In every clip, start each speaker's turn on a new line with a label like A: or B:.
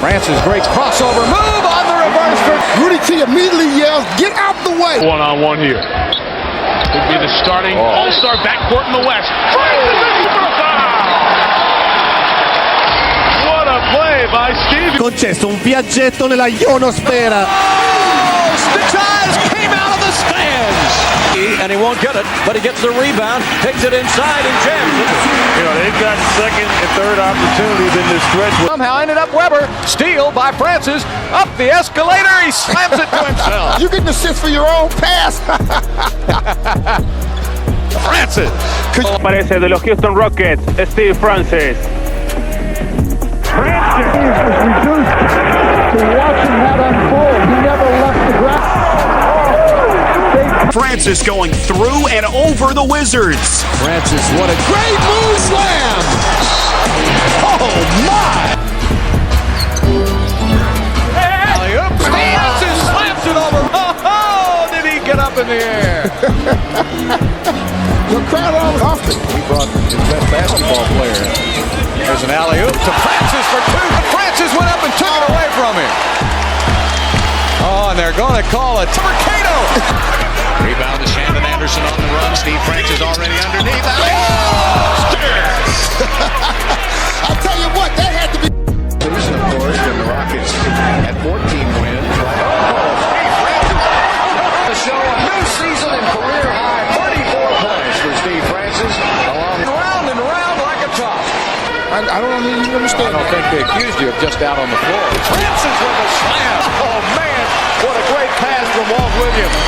A: Francis, great crossover move on the reverse.
B: Rudy T immediately yells, "Get out the way!"
C: One-on-one here. Could be the starting all-star backcourt in the West. Francis in for a foul! What a play by Steve.
D: Concesso un viaggetto nella ionosfera.
A: Oh, Stitches came out of the stands. And he won't get it, but he gets the rebound, takes it inside and jams it.
C: You know, they've got second and third opportunities in this stretch.
A: Somehow ended up Weber. Steal by Francis. Up the escalator. He slams it to himself.
B: You get an assist for your own pass.
A: Francis.
C: Aparece de los Houston Rockets, Steve Francis.
B: Francis was reduced to watching that unfold. He never left the ground.
E: Francis going through and over the Wizards.
A: Francis, what a great move slam. Oh, my. Francis slams it over. Oh, did he get up in the air?
B: The crowd all often.
A: He brought his best basketball player. There's an alley-oop to Francis for two. Francis went up and took it away from him. Oh, and they're going to call it Mercado. Rebound to Shannon Anderson on the run. Steve Francis already underneath. Oh,
B: I'll tell you what, that had to be.
A: Losing, of course, when the Rockets had 14 wins. Steve Francis to show a new season and career high 34 points for Steve Francis. Along and round like a top.
B: I don't even understand.
A: I don't think they accused you of just out on the floor. Francis with a slam. Oh, man. What a great pass from Walt Williams.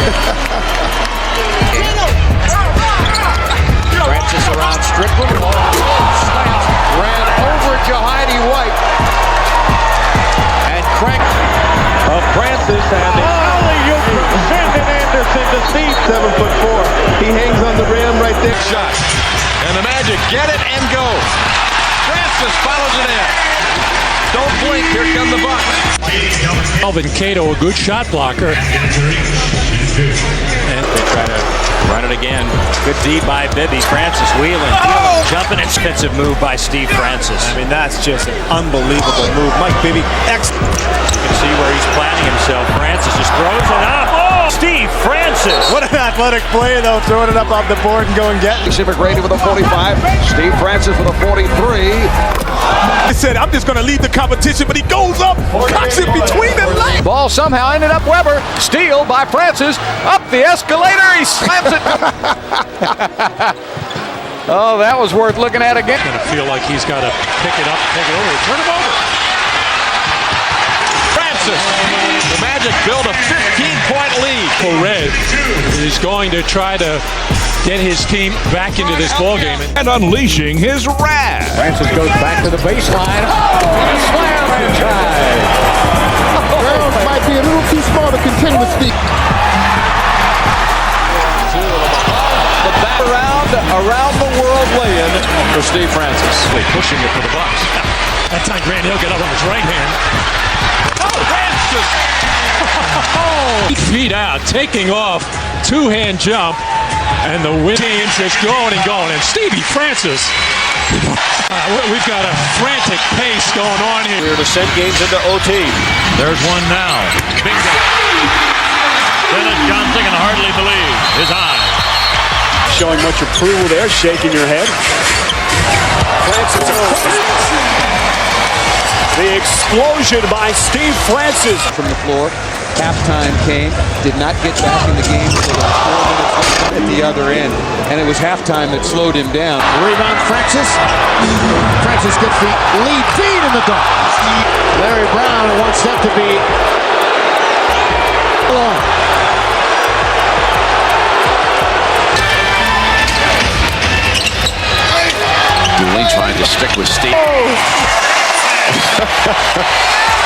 A: Francis around Strickland. Slams. Ran over Jahidi White. And cranked of Francis and the alley-oop from Shannon Anderson to Steve.
D: 7'4". He hangs on the rim right there.
A: Shot. And the Magic get it and go. Francis follows it in. Don't blink, here come the Bucks.
F: Alvin Cato, a good shot blocker. And they try to run it again. Good D by Bibby. Francis wheeling, jumping. Expensive move by Steve Francis.
D: I mean, that's just an unbelievable move. Mike Bibby, excellent.
F: You can see where he's planning himself. Francis just throws it up. Oh, Steve Francis.
D: What an athletic play, though, throwing it up off the board and going get it.
A: Pacific Grady with a 45. Steve Francis with a 43.
D: I said, I'm just going to lead the competition, but he goes up, cocks it between the legs.
A: Ball somehow ended up Weber. Steal by Francis. Up the escalator. He slams it. Oh, that was worth looking at again.
F: Going to feel like he's got to pick it up, take it over, turn him over.
A: Francis. The Magic build a 15-point lead.
F: Red is going to try to get his team back into this ballgame.
C: And unleashing his wrath.
A: Francis goes back to the baseline. Oh, slam and tie.
B: Girls might be a little too small to contend with Steve.
A: The back around the world lay-in for Steve Francis. Pushing it for the Bucks.
F: That time Grant Hill got up on his right hand.
A: Oh, Francis!
F: 8 feet out, taking off, two-hand jump, and the win team's just going and going. And Stevie Francis, we've got a frantic pace going on here.
A: We're to send games into OT.
G: There's one now. Bingo. Dennis Johnson can hardly believe his eyes.
D: Showing much approval there, shaking your head. Francis. The explosion by Steve Francis.
H: From the floor. Halftime came, did not get back in the game until 4 minutes left at the other end. And it was halftime that slowed him down.
B: Rebound, Francis. Francis gets the lead feed in the dunk. Larry Brown wants that to be alone.
A: Dooley trying to stick with Steve.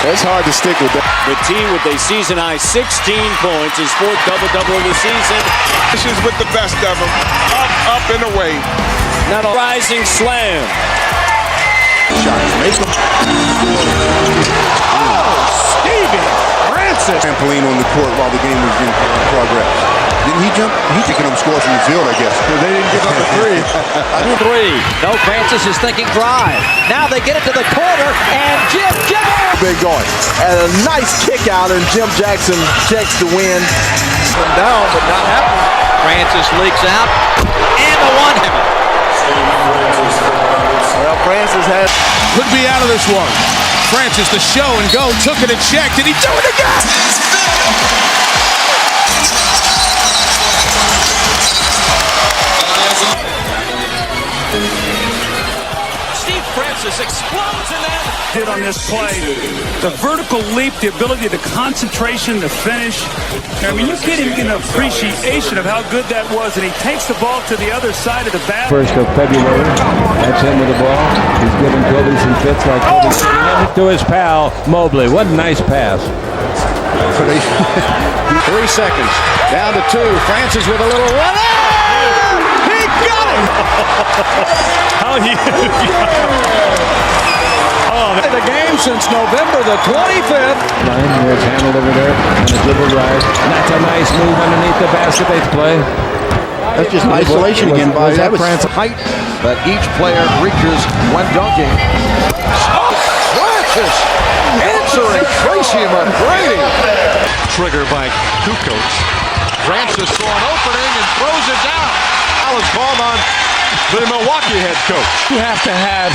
D: It's hard to stick with that.
E: The team with a season-high 16 points, his fourth double-double of the season.
B: This is with the best of them. Up and away.
E: Not a rising slam.
D: Shots make them. Oh, Stevie Francis.
I: Trampoline on the court while the game was in progress. Didn't he jump? He taking them scores from the field, I guess.
D: They didn't give up a three.
H: Three. No, Francis is thinking drive. Now they get it to the corner, and Jim
B: been going. And a nice kick out, and Jim Jackson checks the win. Down, but not happening.
E: Francis leaks out, and the one-hammer.
B: Well, Francis
D: Could be out of this one. Francis, the show and go, took it and checked. Did he do it again?
E: Steve Francis explodes and then
J: did on this play. The vertical leap, the ability, the concentration, the finish. I mean, you can't even get an appreciation of how good that was. And he takes the ball to the other side of the bat.
K: 1st of February. That's him with the ball. He's giving Kobe some fits like Kobe to his pal Mobley. What a nice pass.
B: 3 seconds. Down to 2. Francis with a little run. He got it!
H: The game since November the 25th.
K: Line where it's handled over there and a dribble drive. And that's a nice move underneath the basket they play.
B: That's just isolation again by that
H: Francis height, but each player reaches when dunking. Francis answering Tracy McGrady.
A: Trigger by Kukoc. Francis saw an opening and throws it down. Alan's called on the Milwaukee head coach.
F: You have to have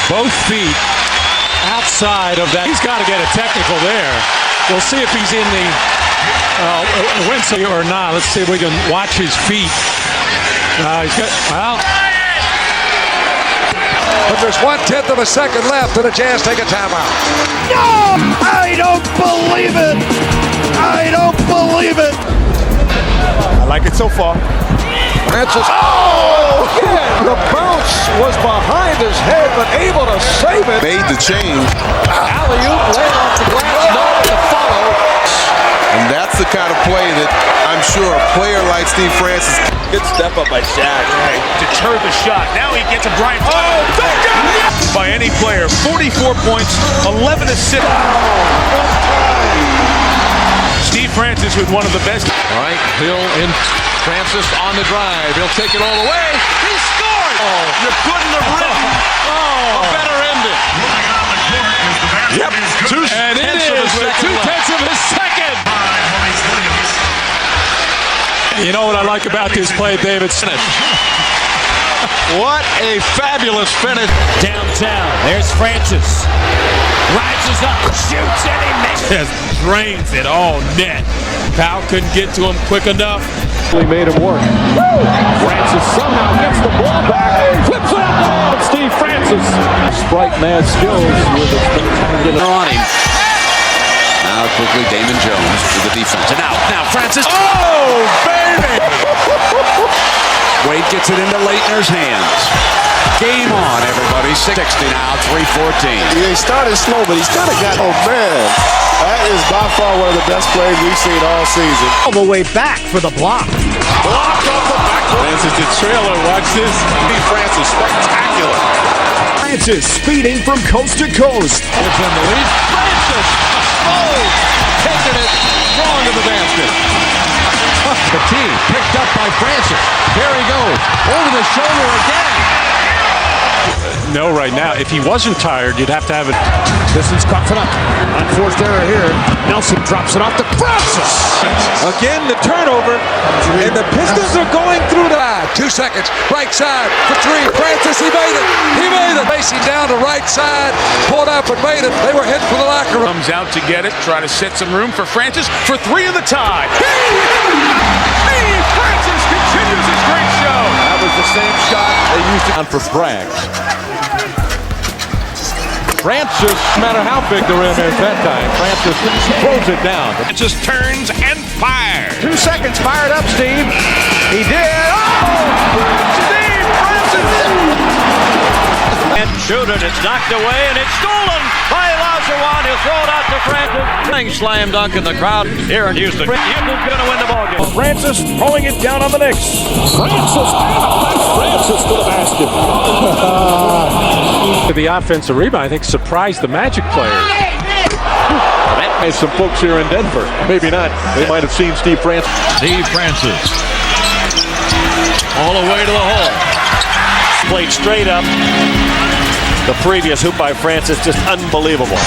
F: both feet outside of that. He's got to get a technical there. We'll see if he's in the Wednesday or not. Let's see if we can watch his feet. He's got, well.
A: But there's 1/10 of a second left and a Jazz take a timeout.
B: No! I don't believe it! I don't believe it!
D: I like it so far.
A: Francis, again, the bounce was behind his head, but able to save it.
I: Made the change.
A: Alley-oop, laid off the glass, no to follow.
I: And that's the kind of play that I'm sure a player like Steve Francis.
E: Good step up by Shaq.
C: Deter the shot. Now he gets a Bryant. Oh, by any player. 44 points, 11 assists. Steve Francis with one of the best.
A: All right, Hill in. Francis on the drive. He'll take it all the way. He scored!
C: Oh, you couldn't have written
A: a better ending.
C: Yep.
F: And it is with 2/10 of a second. You know what I like about this play, David?
A: What a fabulous finish.
E: Downtown, there's Francis. Rises up, shoots, and he makes it.
C: Just drains it all net. Powell couldn't get to him quick enough.
H: He made him work. Francis somehow gets the ball back, flips it up. Steve Francis. Sprite mad skills with a spectacular
E: on him. Now quickly Damon Jones to the defense. And now Francis.
D: Oh, baby!
E: Wade gets it into Leitner's hands. Game on, everybody. 60 now, 3:14.
B: He started slow, but he's kind of got, oh man, that is by far one of the best plays we've seen all season.
J: All the way back for the block.
C: Blocked off the backboard.
D: Francis the trailer. Watch this.
C: Steve Francis, spectacular.
J: Francis speeding from coast to coast.
A: Gives him the lead. Francis, taking it strong to the basket.
H: The tee picked up by Francis. There he goes. Over the shoulder again.
F: No, right now. If he wasn't tired, you'd have to have it.
B: Distance cut for nothing. Unforced error here. Nelson drops it off to Francis.
A: Again, the turnover, and the Pistons are going through the 2 seconds. Right side for 3. Francis, he made it. He made it. Racing down to right side, pulled up and made it. They were heading for the locker room.
C: Comes out to get it, try to set some room for Francis for 3 in the tie. Steve Francis continues his great show.
A: That was the same shot they used it for Braggs. Francis, no matter how big the rim is that time, Francis throws it down.
C: Francis turns and fires.
A: 2 seconds, fired up, Steve. He did.
C: Steve Francis!
E: And shoot it. It's knocked away and it's stolen by Olajuwon. He'll throw it out to Francis. Slam dunk in the crowd here in Houston. Houston's going to win the ball game.
J: Francis throwing it down on the Knicks. Francis to the basket.
F: The offensive rebound, I think, surprised the Magic players.
A: And some folks here in Denver, maybe not. They might have seen Steve Francis.
G: Steve Francis. All the way to the hole.
E: Played straight up. The previous hoop by Francis, just unbelievable.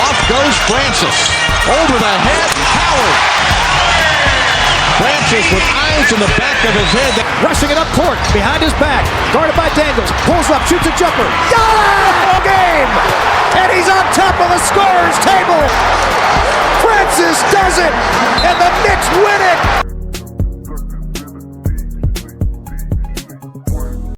B: Off goes Francis. Over the head, Howard. Francis with eyes in the back of his head.
L: Rushing it up court, behind his back. Guarded by Daniels. Pulls up, shoots a jumper. Got it! Game! And he's on top of the scorer's table. Francis does it! And the Knicks win it!